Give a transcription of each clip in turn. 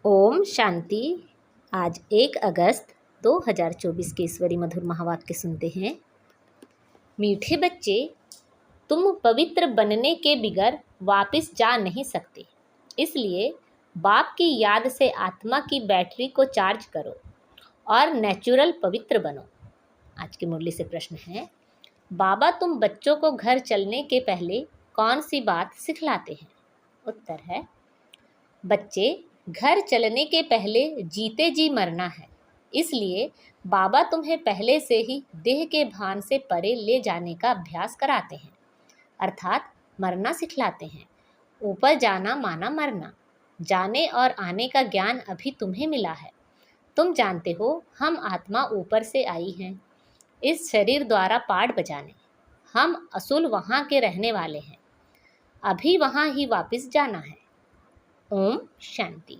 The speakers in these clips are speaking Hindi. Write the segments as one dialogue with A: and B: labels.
A: ओम शांति। आज 1 अगस्त 2024 के ईश्वरी मधुर महावाक्य सुनते हैं। मीठे बच्चे, तुम पवित्र बनने के बिगर वापस जा नहीं सकते, इसलिए बाप की याद से आत्मा की बैटरी को चार्ज करो और नेचुरल पवित्र बनो। आज की मुरली से प्रश्न है, बाबा तुम बच्चों को घर चलने के पहले कौन सी बात सिखलाते हैं? उत्तर है, बच्चे, घर चलने के पहले जीते जी मरना है, इसलिए बाबा तुम्हें पहले से ही देह के भान से परे ले जाने का अभ्यास कराते हैं, अर्थात मरना सिखलाते हैं। ऊपर जाना माना मरना, जाने और आने का ज्ञान अभी तुम्हें मिला है। तुम जानते हो हम आत्मा ऊपर से आई हैं, इस शरीर द्वारा पाठ बजाने। हम असूल वहाँ के रहने वाले हैं, अभी वहाँ ही वापस जाना है। ओम शांति।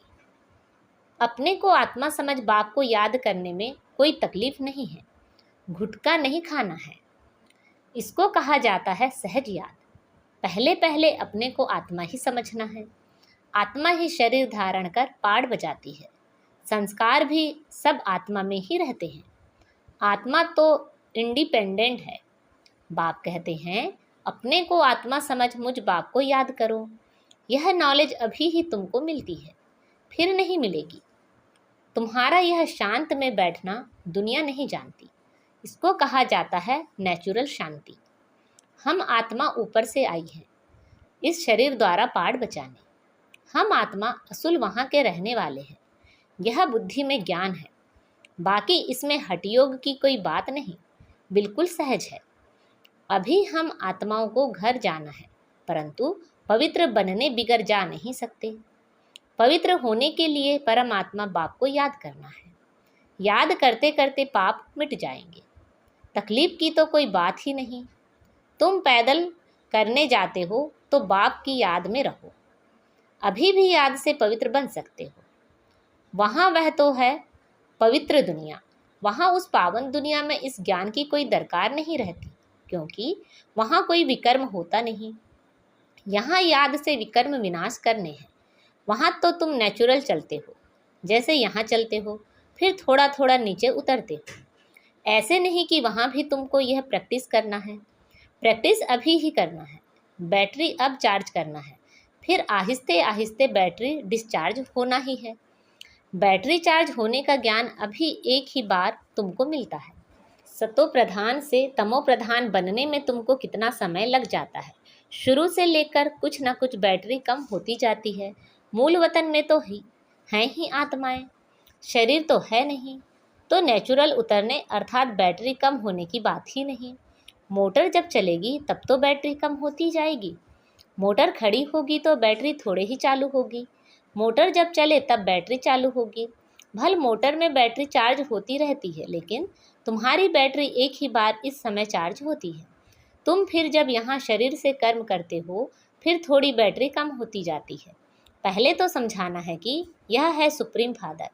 A: अपने को आत्मा समझ बाप को याद करने में कोई तकलीफ नहीं है, घुटका नहीं खाना है। इसको कहा जाता है सहज याद। पहले पहले अपने को आत्मा ही समझना है। आत्मा ही शरीर धारण कर पाठ बजाती है। संस्कार भी सब आत्मा में ही रहते हैं। आत्मा तो इंडिपेंडेंट है। बाप कहते हैं, अपने को आत्मा समझ मुझ बाप को याद करो। यह नॉलेज अभी ही तुमको मिलती है, फिर नहीं मिलेगी। तुम्हारा यह शांत में बैठना दुनिया नहीं जानती। इसको कहा जाता है नेचुरल शांति। हम आत्मा ऊपर से आई है, इस शरीर द्वारा पाठ बचाने। हम आत्मा असूल वहाँ के रहने वाले हैं। यह बुद्धि में ज्ञान है, बाकी इसमें हठयोग की कोई बात नहीं, बिल्कुल सहज है। अभी हम आत्माओं को घर जाना है, परंतु पवित्र बनने बिगर जा नहीं सकते। पवित्र होने के लिए परमात्मा बाप को याद करना है। याद करते करते पाप मिट जाएंगे। तकलीफ की तो कोई बात ही नहीं। तुम पैदल करने जाते हो तो बाप की याद में रहो। अभी भी याद से पवित्र बन सकते हो। वहाँ वह तो है पवित्र दुनिया। वहाँ उस पावन दुनिया में इस ज्ञान की कोई दरकार नहीं रहती, क्योंकि वहाँ कोई विकर्म होता नहीं। यहाँ याद से विकर्म विनाश करने हैं। वहाँ तो तुम नेचुरल चलते हो, जैसे यहाँ चलते हो, फिर थोड़ा थोड़ा नीचे उतरते हो। ऐसे नहीं कि वहाँ भी तुमको यह प्रैक्टिस करना है। प्रैक्टिस अभी ही करना है। बैटरी अब चार्ज करना है, फिर आहिस्ते आहिस्ते बैटरी डिस्चार्ज होना ही है। बैटरी चार्ज होने का ज्ञान अभी एक ही बार तुमको मिलता है। सतो प्रधान से तमो प्रधान बनने में तुमको कितना समय लग जाता है। शुरू से लेकर कुछ ना कुछ बैटरी कम होती जाती है। मूल वतन में तो हैं ही आत्माएं, शरीर तो है नहीं, तो नेचुरल उतरने अर्थात बैटरी कम होने की बात ही नहीं। मोटर जब चलेगी तब तो बैटरी कम होती जाएगी। मोटर खड़ी होगी तो बैटरी थोड़े ही चालू होगी। मोटर जब चले तब बैटरी चालू होगी। भल मोटर में बैटरी चार्ज होती रहती है, लेकिन तुम्हारी बैटरी एक ही बार इस समय चार्ज होती है। तुम फिर जब यहाँ शरीर से कर्म करते हो, फिर थोड़ी बैटरी कम होती जाती है। पहले तो समझाना है कि यह है सुप्रीम फादर,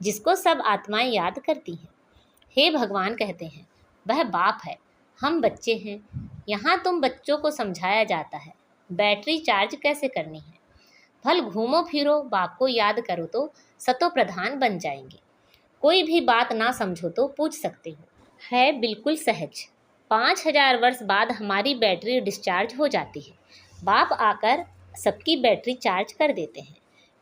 A: जिसको सब आत्माएं याद करती हैं। हे भगवान कहते हैं, वह बाप है, हम बच्चे हैं। यहाँ तुम बच्चों को समझाया जाता है बैटरी चार्ज कैसे करनी है। भल घूमो फिरो, बाप को याद करो तो सतो प्रधान बन जाएंगे। कोई भी बात ना समझो तो पूछ सकते हो, है बिल्कुल सहज। 5000 वर्ष बाद हमारी बैटरी डिस्चार्ज हो जाती है। बाप आकर सबकी बैटरी चार्ज कर देते हैं।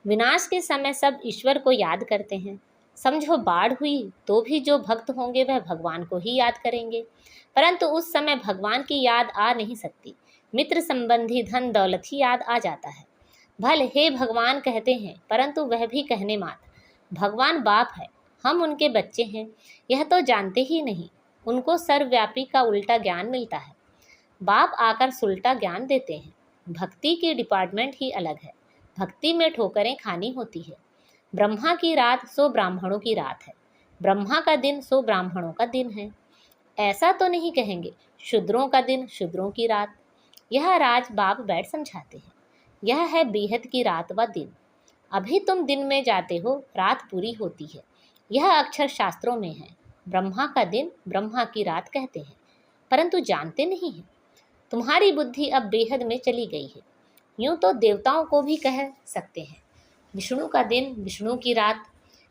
A: विनाश के समय सब ईश्वर को याद करते हैं। समझो बाढ़ हुई तो भी जो भक्त होंगे वह भगवान को ही याद करेंगे, परंतु उस समय भगवान की याद आ नहीं सकती। मित्र संबंधी धन दौलत ही याद आ जाता है। भले हे भगवान कहते हैं, परंतु वह भी कहने मात्र। भगवान बाप है, हम उनके बच्चे हैं, यह तो जानते ही नहीं। उनको सर्वव्यापी का उल्टा ज्ञान मिलता है। बाप आकर सुलटा ज्ञान देते हैं। भक्ति की डिपार्टमेंट ही अलग है। भक्ति में ठोकरें खानी होती है। ब्रह्मा की रात सो ब्राह्मणों की रात है। ब्रह्मा का दिन सो ब्राह्मणों का दिन है। ऐसा तो नहीं कहेंगे शूद्रों का दिन शूद्रों की रात। यह राज बाप बैठ समझाते हैं। यह है बेहद की रात व दिन। अभी तुम दिन में जाते हो, रात पूरी होती है। यह अक्षर शास्त्रों में है। ब्रह्मा का दिन ब्रह्मा की रात कहते हैं, परंतु जानते नहीं हैं। तुम्हारी बुद्धि अब बेहद में चली गई है। यूं तो देवताओं को भी कह सकते हैं, विष्णु का दिन, विष्णु की रात,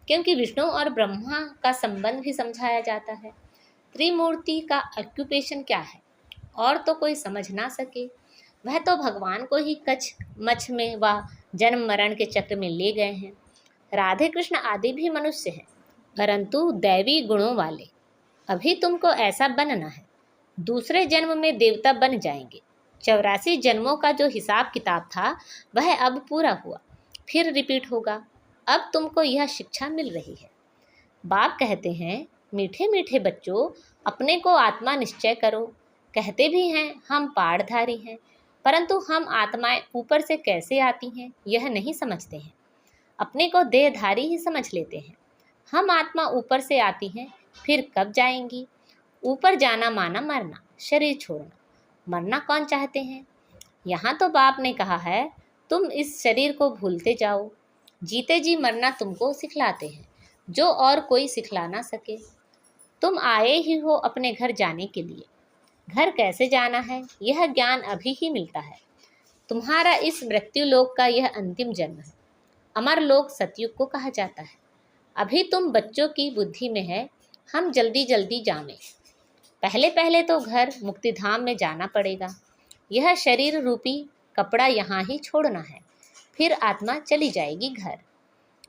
A: क्योंकि विष्णु और ब्रह्मा का संबंध भी समझाया जाता है। त्रिमूर्ति का ऑक्यूपेशन क्या है और तो कोई समझ ना सके। वह तो भगवान को ही कच्छ मच्छ में व जन्म मरण के चक्र में ले गए हैं। राधे कृष्ण आदि भी मनुष्य हैं, परंतु दैवी गुणों वाले। अभी तुमको ऐसा बनना है, दूसरे जन्म में देवता बन जाएंगे। 84 जन्मों का जो हिसाब किताब था वह अब पूरा हुआ, फिर रिपीट होगा। अब तुमको यह शिक्षा मिल रही है। बाप कहते हैं, मीठे मीठे बच्चों, अपने को आत्मा निश्चय करो। कहते भी हैं हम पाठधारी हैं, परंतु हम आत्माएं ऊपर से कैसे आती हैं यह नहीं समझते हैं। अपने को देहधारी ही समझ लेते हैं। हम आत्मा ऊपर से आती हैं, फिर कब जाएंगी? ऊपर जाना माना मरना, शरीर छोड़ना। मरना कौन चाहते हैं? यहाँ तो बाप ने कहा है, तुम इस शरीर को भूलते जाओ। जीते जी मरना तुमको सिखलाते हैं, जो और कोई सिखला ना सके। तुम आए ही हो अपने घर जाने के लिए। घर कैसे जाना है यह ज्ञान अभी ही मिलता है। तुम्हारा इस मृत्यु लोक का यह अंतिम जन्म है। अमर लोक सतयुग को कहा जाता है। अभी तुम बच्चों की बुद्धि में है, हम जल्दी जल्दी जाने। पहले पहले तो घर मुक्तिधाम में जाना पड़ेगा। यह शरीर रूपी कपड़ा यहाँ ही छोड़ना है, फिर आत्मा चली जाएगी घर।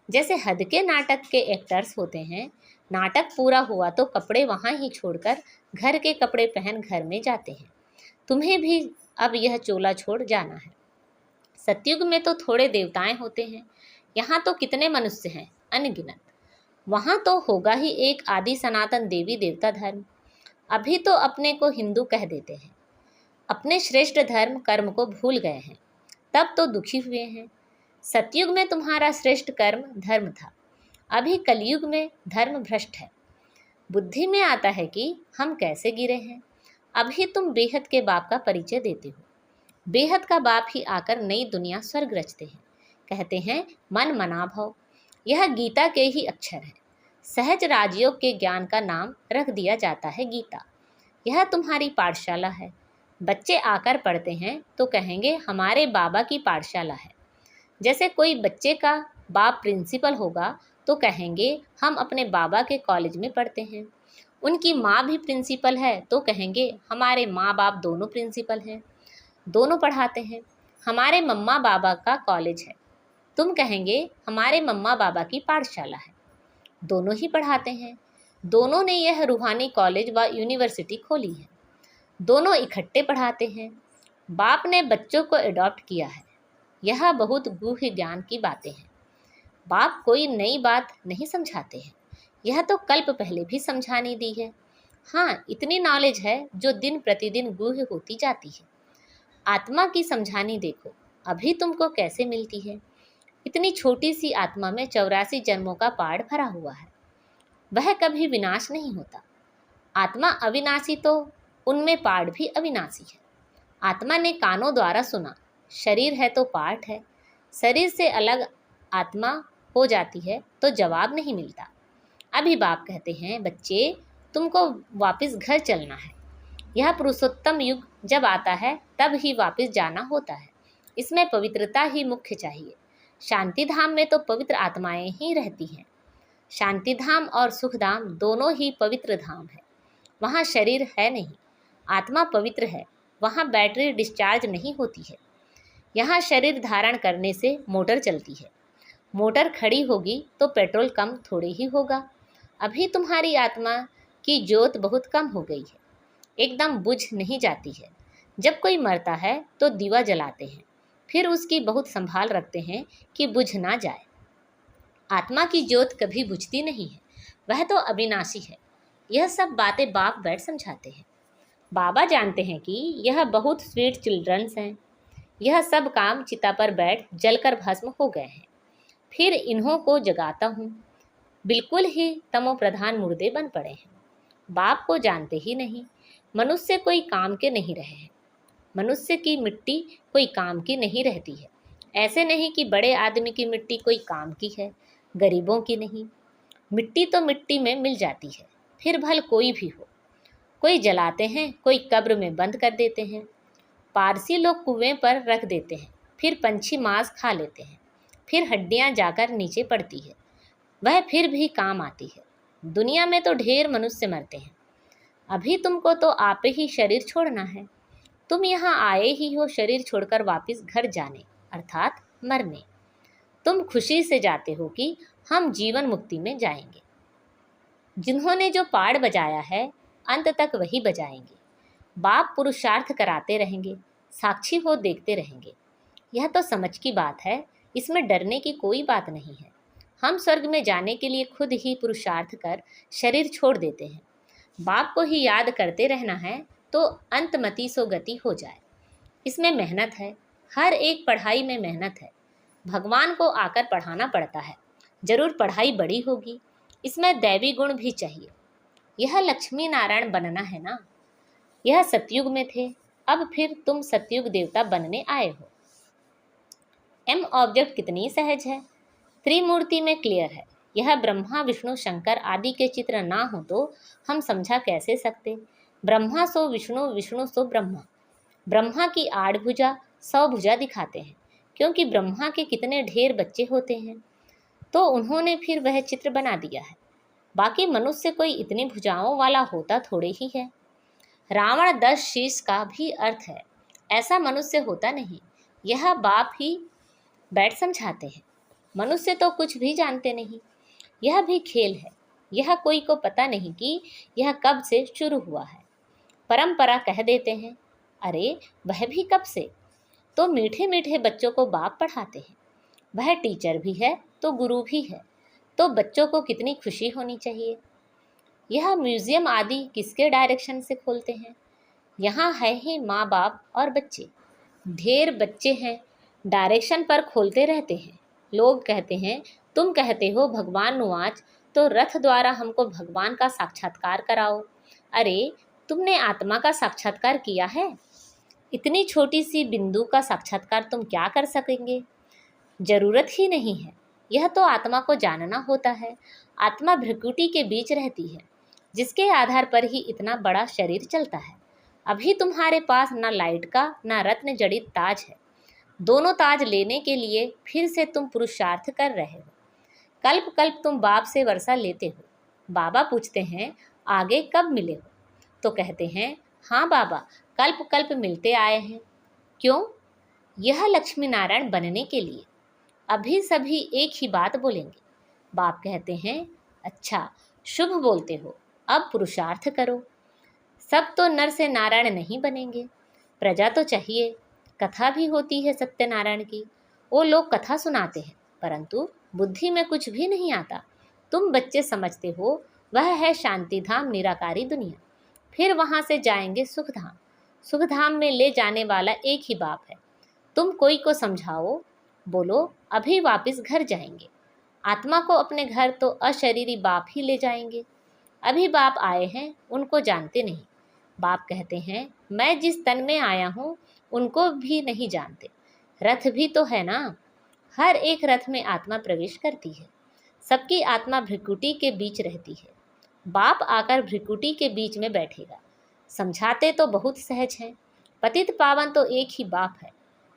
A: जैसे हद के नाटक के एक्टर्स होते हैं, नाटक पूरा हुआ तो कपड़े वहाँ ही छोड़कर घर के कपड़े पहन घर में जाते हैं। तुम्हें भी अब यह चोला छोड़ जाना है। सतयुग में तो थोड़े देवताएं होते हैं, यहाँ तो कितने मनुष्य हैं, अनगिनत। वहाँ तो होगा ही एक आदि सनातन देवी देवता धर्म। अभी तो अपने को हिंदू कह देते हैं, अपने श्रेष्ठ धर्म कर्म को भूल गए हैं, तब तो दुखी हुए हैं। सतयुग में तुम्हारा श्रेष्ठ कर्म धर्म था, अभी कलयुग में धर्म भ्रष्ट है। बुद्धि में आता है कि हम कैसे गिरे हैं। अभी तुम बेहद के बाप का परिचय देते हो। बेहद का बाप ही आकर नई दुनिया स्वर्ग रचते हैं। कहते हैं मन मना भव। यह गीता के ही अक्षर है। सहज राजयोग के ज्ञान का नाम रख दिया जाता है गीता। यह तुम्हारी पाठशाला है। बच्चे आकर पढ़ते हैं तो कहेंगे हमारे बाबा की पाठशाला है। जैसे कोई बच्चे का बाप प्रिंसिपल होगा तो कहेंगे हम अपने बाबा के कॉलेज में पढ़ते हैं। उनकी माँ भी प्रिंसिपल है तो कहेंगे हमारे माँ बाप दोनों प्रिंसिपल हैं, दोनों पढ़ाते हैं। हमारे मम्मा बाबा का कॉलेज है, तुम कहेंगे हमारे मम्मा बाबा की पाठशाला है, दोनों ही पढ़ाते हैं। दोनों ने यह रूहानी कॉलेज व यूनिवर्सिटी खोली है, दोनों इकट्ठे पढ़ाते हैं। बाप ने बच्चों को एडॉप्ट किया है। यह बहुत गूढ़ ज्ञान की बातें हैं। बाप कोई नई बात नहीं समझाते हैं, यह तो कल्प पहले भी समझानी दी है। हाँ, इतनी नॉलेज है जो दिन प्रतिदिन गूढ़ होती जाती है। आत्मा की समझानी देखो अभी तुमको कैसे मिलती है। इतनी छोटी सी आत्मा में 84 जन्मों का पाठ भरा हुआ है। वह कभी विनाश नहीं होता। आत्मा अविनाशी तो उनमें पाठ भी अविनाशी है। आत्मा ने कानों द्वारा सुना, शरीर है तो पाठ है। शरीर से अलग आत्मा हो जाती है तो जवाब नहीं मिलता। अभी बाप कहते हैं बच्चे तुमको वापस घर चलना है। यह पुरुषोत्तम युग जब आता है तब ही वापस जाना होता है। इसमें पवित्रता ही मुख्य चाहिए। शांति धाम में तो पवित्र आत्माएं ही रहती हैं। शांति धाम और सुख धाम दोनों ही पवित्र धाम है। वहाँ शरीर है नहीं, आत्मा पवित्र है। वहाँ बैटरी डिस्चार्ज नहीं होती है। यहाँ शरीर धारण करने से मोटर चलती है। मोटर खड़ी होगी तो पेट्रोल कम थोड़े ही होगा। अभी तुम्हारी आत्मा की ज्योत बहुत कम हो गई है, एकदम बुझ नहीं जाती है। जब कोई मरता है तो दीवा जलाते हैं, फिर उसकी बहुत संभाल रखते हैं कि बुझ ना जाए। आत्मा की ज्योत कभी बुझती नहीं है, वह तो अविनाशी है। यह सब बातें बाप बैठ समझाते हैं। बाबा जानते हैं कि यह बहुत स्वीट चिल्ड्रंस हैं। यह सब काम चिता पर बैठ जलकर भस्म हो गए हैं। फिर इन्हों को जगाता हूँ। बिल्कुल ही तमो प्रधान मुर्दे बन पड़े हैं। बाप को जानते ही नहीं। मनुष्य कोई काम के नहीं रहे हैं। मनुष्य की मिट्टी कोई काम की नहीं रहती है। ऐसे नहीं कि बड़े आदमी की मिट्टी कोई काम की है, गरीबों की नहीं। मिट्टी तो मिट्टी में मिल जाती है, फिर भल कोई भी हो। कोई जलाते हैं, कोई कब्र में बंद कर देते हैं। पारसी लोग कुएं पर रख देते हैं, फिर पंछी मांस खा लेते हैं, फिर हड्डियां जाकर नीचे पड़ती है, वह फिर भी काम आती है। दुनिया में तो ढेर मनुष्य मरते हैं, अभी तुमको तो आप ही शरीर छोड़ना है। तुम यहाँ आए ही हो शरीर छोड़कर वापस घर जाने अर्थात मरने। तुम खुशी से जाते हो कि हम जीवन मुक्ति में जाएंगे। जिन्होंने जो पाड़ बजाया है अंत तक वही बजाएंगे। बाप पुरुषार्थ कराते रहेंगे, साक्षी हो देखते रहेंगे। यह तो समझ की बात है, इसमें डरने की कोई बात नहीं है। हम स्वर्ग में जाने के लिए खुद ही पुरुषार्थ कर शरीर छोड़ देते हैं। बाप को ही याद करते रहना है तो अंतमति सो गति हो जाए। इसमें मेहनत है, हर एक पढ़ाई में मेहनत है। भगवान को आकर पढ़ाना पड़ता है, जरूर पढ़ाई बड़ी होगी। इसमें दैवी गुण भी चाहिए। यह लक्ष्मी नारायण बनना है ना। यह सतयुग में थे, अब फिर तुम सतयुग देवता बनने आए हो। एम ऑब्जेक्ट कितनी सहज है, त्रिमूर्ति में क्लियर है। यह ब्रह्मा विष्णु शंकर आदि के चित्र ना हो तो हम समझा कैसे सकते। ब्रह्मा सो विष्णु, विष्णु सो ब्रह्मा। ब्रह्मा की 8 भुजा 100 भुजा दिखाते हैं, क्योंकि ब्रह्मा के कितने ढेर बच्चे होते हैं, तो उन्होंने फिर वह चित्र बना दिया है। बाकी मनुष्य कोई इतनी भुजाओं वाला होता थोड़े ही है। रावण 10 शीश का भी अर्थ है, ऐसा मनुष्य होता नहीं। यह बाप ही बैठ समझाते हैं। मनुष्य तो कुछ भी जानते नहीं, यह भी खेल है। यह कोई को पता नहीं कि यह कब से शुरू हुआ है। परंपरा कह देते हैं, अरे वह भी कब से। तो मीठे मीठे बच्चों को बाप पढ़ाते हैं। वह टीचर भी है तो गुरु भी है, तो बच्चों को कितनी खुशी होनी चाहिए। यह म्यूजियम आदि किसके डायरेक्शन से खोलते हैं। यहाँ है ही माँ बाप और बच्चे। ढेर बच्चे हैं, डायरेक्शन पर खोलते रहते हैं। लोग कहते हैं, तुम कहते हो भगवान नुआज, तो रथ द्वारा हमको भगवान का साक्षात्कार कराओ। अरे तुमने आत्मा का साक्षात्कार किया है? इतनी छोटी सी बिंदु का साक्षात्कार तुम क्या कर सकेंगे? जरूरत ही नहीं है। यह तो आत्मा को जानना होता है। आत्मा भ्रिकुटी के बीच रहती है, जिसके आधार पर ही इतना बड़ा शरीर चलता है। अभी तुम्हारे पास ना लाइट का ना रत्न जड़ित ताज है। दोनों ताज लेने के लिए फिर से तुम पुरुषार्थ कर रहे हो। कल्प कल्प तुम बाप से वर्षा लेते हो। बाबा पूछते हैं, आगे कब मिले हो? तो कहते हैं, हाँ बाबा, कल्प कल्प मिलते आए हैं। क्यों? यह लक्ष्मी नारायण बनने के लिए। अभी सभी एक ही बात बोलेंगे। बाप कहते हैं, अच्छा शुभ बोलते हो, अब पुरुषार्थ करो। सब तो नर से नारायण नहीं बनेंगे, प्रजा तो चाहिए। कथा भी होती है सत्यनारायण की, वो लोग कथा सुनाते हैं, परंतु बुद्धि में कुछ भी नहीं आता। तुम बच्चे समझते हो वह है शांति धाम, निराकारी दुनिया। फिर वहाँ से जाएंगे सुखधाम। सुखधाम में ले जाने वाला एक ही बाप है। तुम कोई को समझाओ, बोलो अभी वापस घर जाएंगे। आत्मा को अपने घर तो अशरीरी बाप ही ले जाएंगे। अभी बाप आए हैं, उनको जानते नहीं। बाप कहते हैं, मैं जिस तन में आया हूँ उनको भी नहीं जानते। रथ भी तो है ना, हर एक रथ में आत्मा प्रवेश करती है। सबकी आत्मा भ्रिकुटी के बीच रहती है। बाप आकर भ्रिकुटी के बीच में बैठेगा। समझाते तो बहुत सहज हैं। पतित पावन तो एक ही बाप है।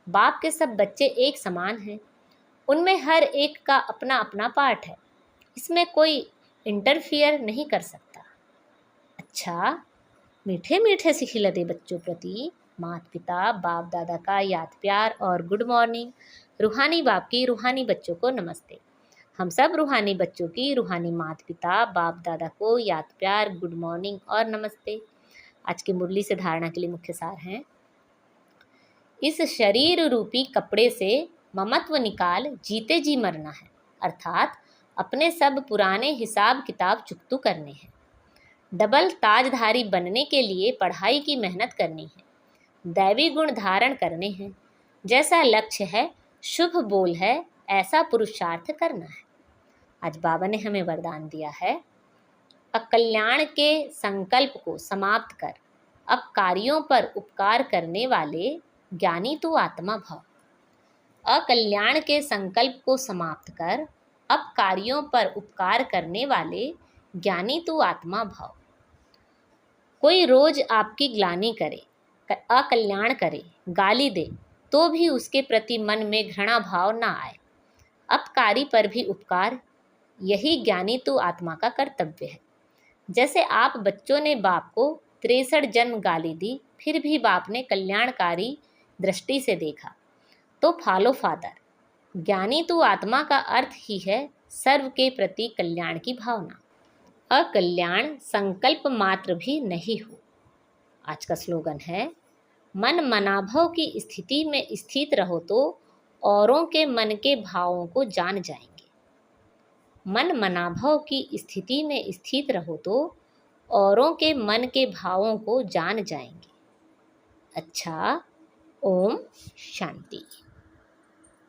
A: बाप के सब बच्चे एक समान हैं, उनमें हर एक का अपना अपना पार्ट है। इसमें कोई इंटरफियर नहीं कर सकता। अच्छा, मीठे मीठे से खिलते बच्चों प्रति माता पिता बाप दादा का याद प्यार और गुड मॉर्निंग। रूहानी बाप की रूहानी बच्चों को नमस्ते। हम सब रूहानी बच्चों की रूहानी माता पिता बाप दादा को याद प्यार, गुड मॉर्निंग और नमस्ते। आज की मुरली से धारणा के लिए मुख्य सार हैं, इस शरीर रूपी कपड़े से ममत्व निकाल जीते जी मरना है, अर्थात अपने सब पुराने हिसाब किताब चुकतू करने हैं। डबल ताजधारी बनने के लिए पढ़ाई की मेहनत करनी है, दैवी गुण धारण करने हैं। जैसा लक्ष्य है, शुभ बोल है, ऐसा पुरुषार्थ करना है। आज बाबा ने हमें वरदान दिया है, अकल्याण के संकल्प को समाप्त कर अब कार्यों पर उपकार करने वाले ज्ञानी तू आत्मा भव। अकल्याण के संकल्प को समाप्त कर अब कार्यों पर उपकार करने वाले ज्ञानी तू आत्मा भव। कोई रोज आपकी ग्लानि करे, अकल्याण करे, गाली दे, तो भी उसके प्रति मन में घृणा भाव ना आए। अपकारी पर भी उपकार, यही ज्ञानी तू आत्मा का कर्तव्य है। जैसे आप बच्चों ने बाप को 63 जन्म गाली दी, फिर भी बाप ने कल्याणकारी दृष्टि से देखा, तो फॉलो फादर। ज्ञानी तू आत्मा का अर्थ ही है सर्व के प्रति कल्याण की भावना। अकल्याण संकल्प मात्र भी नहीं हो। आज का स्लोगन है, मन मनाभव की स्थिति में स्थित रहो तो औरों के मन के भावों को जान जाएंगे। मन मनाभव की स्थिति में स्थित रहो तो औरों के मन के भावों को जान जाएंगे। अच्छा, ओम शांति।